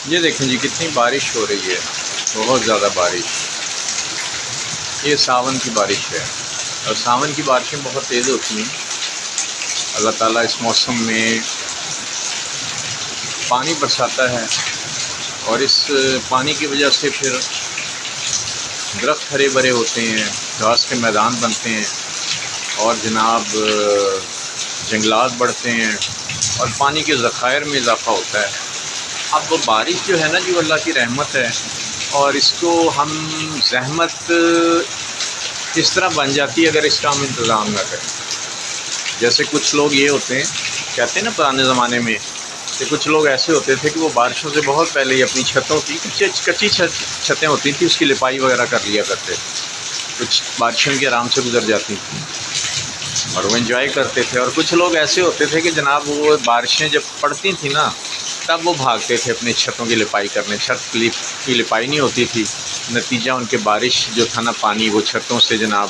یہ دیکھیں جی کتنی بارش ہو رہی ہے، بہت زیادہ بارش۔ یہ ساون کی بارش ہے، اور ساون کی بارشیں بہت تیز ہوتی ہیں۔ اللہ تعالیٰ اس موسم میں پانی برساتا ہے، اور اس پانی کی وجہ سے پھر درخت ہرے بھرے ہوتے ہیں، گھاس کے میدان بنتے ہیں، اور جناب جنگلات بڑھتے ہیں، اور پانی کے ذخائر میں اضافہ ہوتا ہے۔ اب وہ بارش جو ہے نا جی، وہ اللہ کی رحمت ہے، اور اس کو ہم زحمت اس طرح بن جاتی ہے اگر اس کا ہم انتظام نہ کریں۔ جیسے کچھ لوگ یہ ہوتے ہیں، کہتے ہیں نا پرانے زمانے میں کہ کچھ لوگ ایسے ہوتے تھے کہ وہ بارشوں سے بہت پہلے ہی اپنی چھتوں کی کچی چھتیں ہوتی تھیں، اس کی لپائی وغیرہ کر لیا کرتے تھے۔ کچھ بارشوں کی آرام سے گزر جاتی تھیں اور وہ انجوائے کرتے تھے، اور کچھ لوگ ایسے ہوتے تھے کہ جناب وہ بارشیں جب پڑتی تھیں نا تب وہ بھاگتے تھے اپنی چھتوں کی لپائی کرنے۔ چھت کی لپائی نہیں ہوتی تھی، نتیجہ ان کے بارش جو تھا نا، پانی وہ چھتوں سے جناب